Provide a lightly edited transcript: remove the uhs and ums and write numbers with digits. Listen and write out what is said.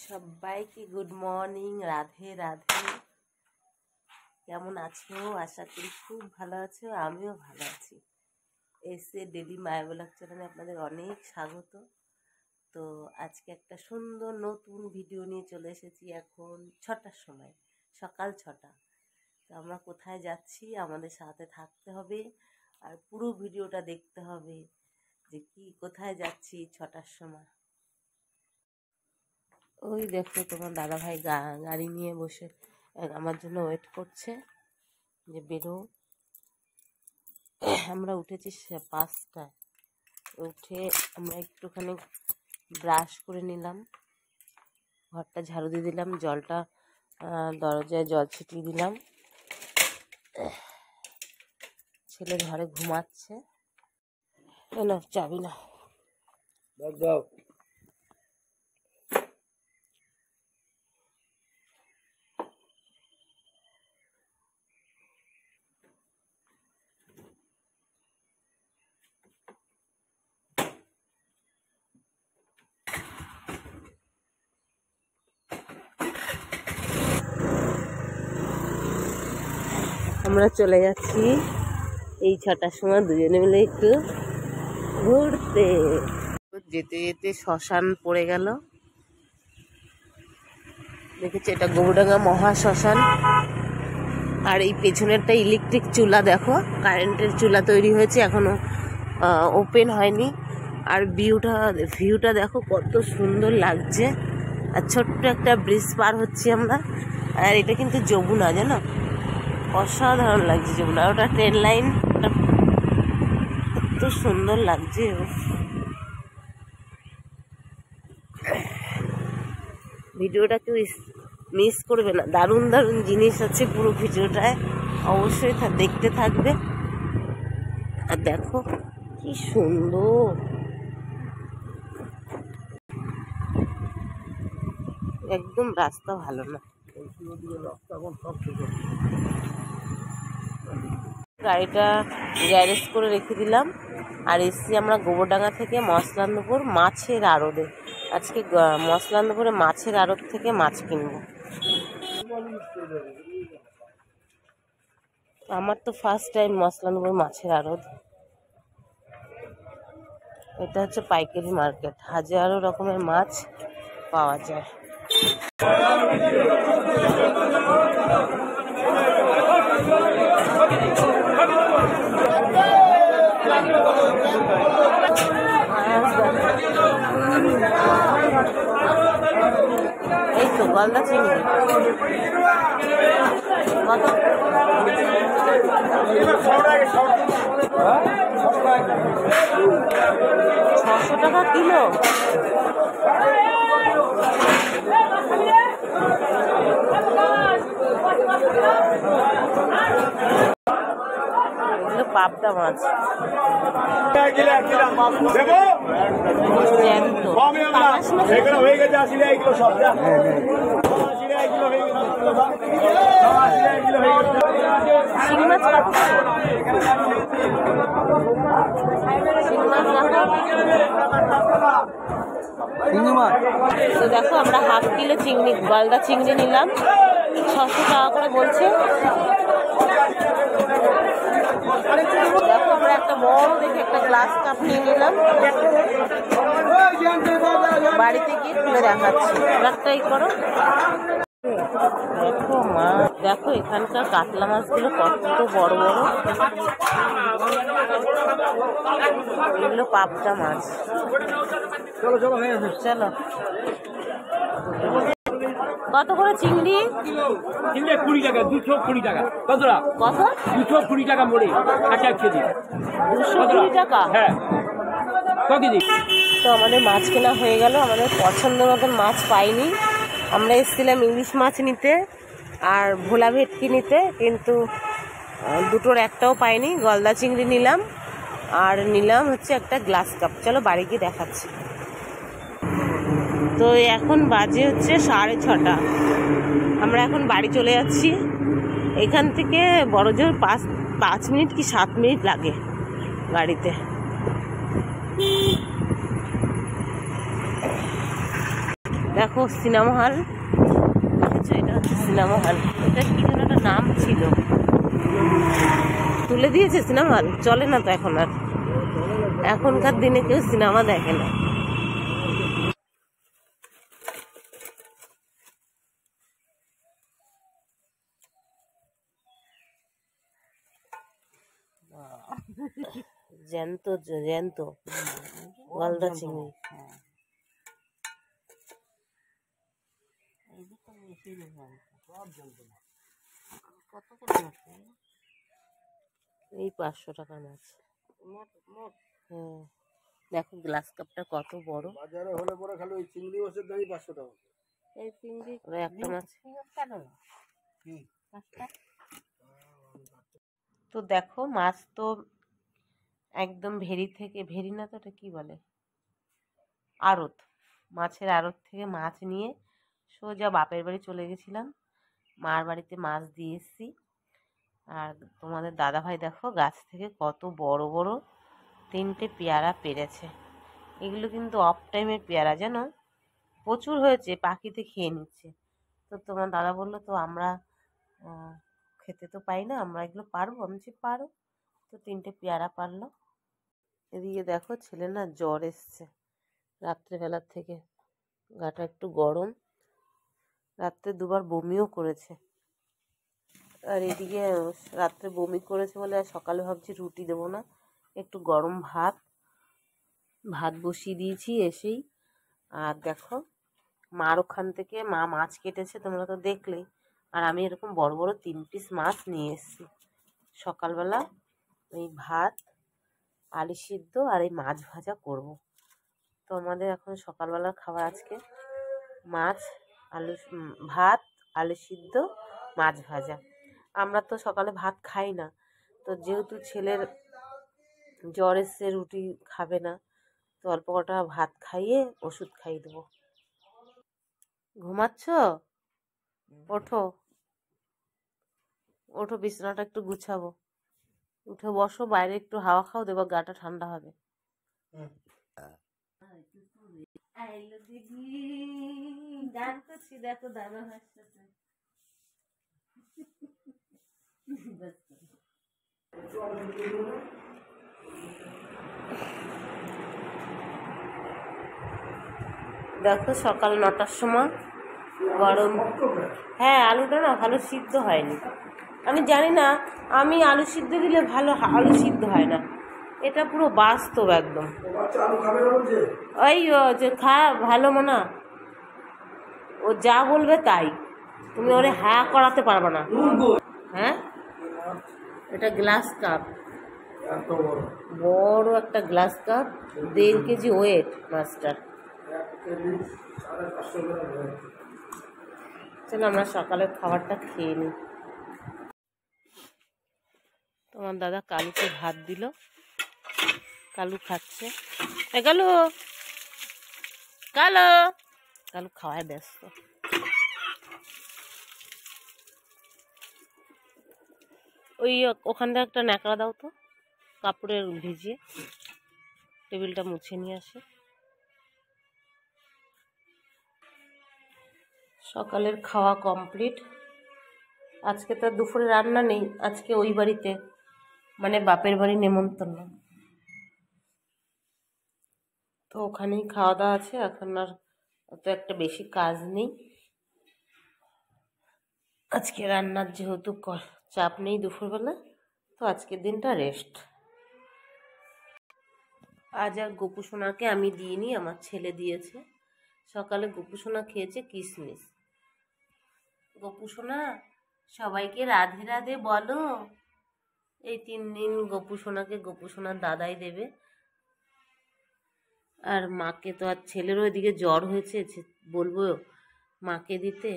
সবাইকে good morning, Radhe Radhe. কেমন আছো? আশা করি খুব ভালো আছো, আমিও ভালো আছি। এসে ডেলি মায়া ব্লগ চ্যানেলে আপনাদের অনেক স্বাগত। তো আজকে একটা সুন্দর নতুন ভিডিও নিয়ে চলে এসেছি এখন 6টার সময়, সকাল 6টা। তো আমরা কোথায় যাচ্ছি আমাদের সাথে থাকতে হবে আর পুরো ভিডিওটা দেখতে হবে যে কি কোথায় যাচ্ছি 6টার সময়। ওই দেখো তোমার দাদাভাই গাড়ি নিয়ে বসে আমার জন্য ওয়েট করছে যে বেরো। আমরা উঠেছি 5টায়, উঠে আমরা একটুখানি ব্রাশ করে নিলাম, ঘরটা ঝাড়ু দিয়ে দিলাম, জলটা দরজায় জল ছিটিয়ে দিলাম। ছেলে ঘরে ঘুমাচ্ছে। না চাবি না, আমরা চলে যাচ্ছি এই 6টার সময় দুজনে মিলে একটু ঘুরতে। যেতে যেতে শ্মশান পড়ে গেল, দেখেছি এটা গৌরডাঙ্গা মহা শ্মশান। আর এই পেছনেরটা ইলেকট্রিক চুলা, দেখো কারেন্টের চুলা তৈরি হয়েছে, এখনো ওপেন হয়নি। আর ভিউটা দেখো কত সুন্দর লাগছে। আর ছোট্ট একটা ব্রিজ পার হচ্ছি আমরা। আর এটা কিন্তু যমুনা, জানো, অসাধারণ লাগছে যমুনা। ওটা ট্রেন লাইন, কত সুন্দর লাগছে। ভিডিওটা কেউ মিস করবে না, দারুণ দারুণ জিনিস আছে পুরো ভিডিওটায়, অবশ্যই দেখতে থাকবে। আর দেখো কি সুন্দর, একদম রাস্তা ভালো না। গাড়িটা গ্যারেজ করে রেখে দিলাম আর এসছি আমরা গোবরডাঙ্গা থেকে মসলান্দপুর মাছের আড়তে। আজকে মসলান্দপুরে মাছের আড়ত থেকে মাছ কিনবো। আমার তো ফার্স্ট টাইম মসলান্দপুর মাছের আড়ত। এটা হচ্ছে পাইকারি মার্কেট, হাজারো রকমের মাছ পাওয়া যায়। এই তো গলদা চিংড়ি কত? 600 টাকা কিলো। পাবদা মাছ শিং মাছ তো দেখো আমরা হাফ কিলো চিংড়ি, গলদা চিংড়ি নিলাম, 600 টাকা করে বলছে। দেখো আমরা একটা বড় দেখে একটা গ্লাস কাপ নিয়ে নিলাম, বাড়িতে গিয়ে খুলে দেখাচ্ছি, ট্রাই করো। দেখো মা, দেখো এখানকার কাতলা মাছগুলো কত বড় বড়, এগুলো পাবদা মাছ। চলো কত করে চিংড়ি? 20 টাকা, 220 টাকা। কতটা? কত? 220 টাকা মোড়ে, 1 কেজি। 220 টাকা? হ্যাঁ। কত কেজি? তো আমাদের মাছ কেনা হয়ে গেল, আমাদের পছন্দ মতন মাছ পাইনি। আমরা এসেছিলাম ইলিশ মাছ নিতে আর ভোলা ভেটকি নিতে, কিন্তু দুটোর একটাও পাইনি। গলদা চিংড়ি নিলাম আর নিলাম হচ্ছে একটা গ্লাস কাপ। চলো বাড়ি গিয়ে দেখাচ্ছি। তো এখন বাজে হচ্ছে 6:30। আমরা এখন বাড়ি চলে যাচ্ছি। এখান থেকে বড়জোর 5 মিনিট কি 7 মিনিট লাগে গাড়িতে। দেখো সিনেমা হল দেখেছো, এটা হচ্ছে সিনেমা হল। এটা কি যেন একটা নাম ছিল, তুলে দিয়েছে সিনেমা হল, চলে না তো এখন আর। এখনকার দিনে কেউ সিনেমা দেখে না। জ্যান্ত জ্যান্ত গলদা চিংড়ি। এই 500 টাকার মাছ। হ্যাঁ, দেখো গ্লাস কাপটা কত বড়। বাজারে হলে পরে খালি ওই চিংড়ি মাছের দামই 500 টাকা। এই চিংড়ি একটা মাছ তো দেখো, মাছ তো একদম ভেরি থেকে, ভেরি না তো ওটা কি বলে, আড়ত, মাছের আড়ত থেকে মাছ নিয়ে সোজা বাপের বাড়ি চলে গেছিলাম। মার বাড়িতে মাছ দিয়ে এসেছি। আর তোমাদের দাদাভাই দেখো গাছ থেকে কত বড় বড় 3টে পেয়ারা পেরেছে। এগুলো কিন্তু অফ টাইমের পেয়ারা, যেন প্রচুর হয়েছে, পাখিতে খেয়ে নিচ্ছে। তো তোমার দাদা বললো তো আমরা খেতে তো পাই না, আমরা এগুলো পারবো? আমি বলছি পারো। তো 3টে পেয়ারা পারলো। এদিকে দেখো ছেলে না জ্বর এসছে রাত্রেবেলার থেকে, গাটা একটু গরম, রাত্রে 2বার বমিও করেছে। আর এদিকে রাত্রে বমি করেছে বলে আর সকালে ভাবছি রুটি দেবো না, একটু গরম ভাত বসিয়ে দিয়েছি এসেই। আর দেখো মার ওখান থেকে মা মাছ কেটেছে, তোমরা তো দেখলেই। আর আমি এরকম বড় বড় 3 পিস মাছ নিয়ে এসেছি। সকালবেলা এই ভাত, আলু সিদ্ধ আর এই মাছ ভাজা করব। তো আমাদের এখন সকালবেলার খাবার আজকে মাছ, ভাত, আলু সিদ্ধ, মাছ ভাজা। আমরা তো সকালে ভাত খাই না, তো যেহেতু ছেলের জ্বর এসছে, রুটি খাবে না, তো অল্প কটা ভাত খাইয়ে ওষুধ খাইয়ে দেবো। ঘুমাচ্ছ? ওঠো ওঠো, বিছানাটা একটু গুছাবো, উঠে বসো, বাইরে একটু হাওয়া খাও, দেখো গাটা ঠান্ডা হবে। গান করছি, দেখো দাদা হাসতেছে। দেখো সকাল 9টার সময় গরম। হ্যাঁ, আলুটা না ভালো সিদ্ধ হয়নি। আমি জানি না, আমি আলু সিদ্ধ দিলে ভালো আলু সিদ্ধ হয় না। এটা পুরো বাস্তব একদম। ওই যে ভালো মনে, ও যা বলবে তাই, তুমি ওরে হ্যাঁ করাতে পারবে না। হ্যাঁ, এটা গ্লাস কাপ, বড় একটা গ্লাস কাপ, 1.5 কেজি ওয়েট মাছটার। চলো আমরা সকালের খাবারটা খেয়ে নিই। তোমার দাদা কালুকে ভাত দিল, কালু খাচ্ছে। কালু কালু কালু খাওয়ায় ব্যস্ত। ওই ওখানটা একটা ন্যাকড়া দাও তো, কাপড়ের ভিজিয়ে টেবিলটা মুছে নিয়ে আসে। সকালের খাওয়া কমপ্লিট। আজকে তো দুপুরে রান্না নেই, আজকে ওই বাড়িতে মানে বাপের বাড়ি নেমন্তন্ন, তো ওখানেই খাওয়া দাওয়া আছে। এখন আর অত একটা বেশি কাজ নেই, আজকে রান্নার যেহেতু চাপ নেই দুপুরবেলা, তো আজকের দিনটা রেস্ট। আজ আর গোপু সোনাকে আমি দিইনি, আমার ছেলে দিয়েছে। সকালে গোপু সোনা খেয়েছে কিশমিশ। গোপু সোনা সবাইকে রাধে রাধে বলো। এই 3 দিন গোপু সোনাকে গোপু সোনার দাদাই দেবে। আর মাকে তো, আর ছেলেরও এদিকে জ্বর হয়েছে, বলবো মাকে দিতে।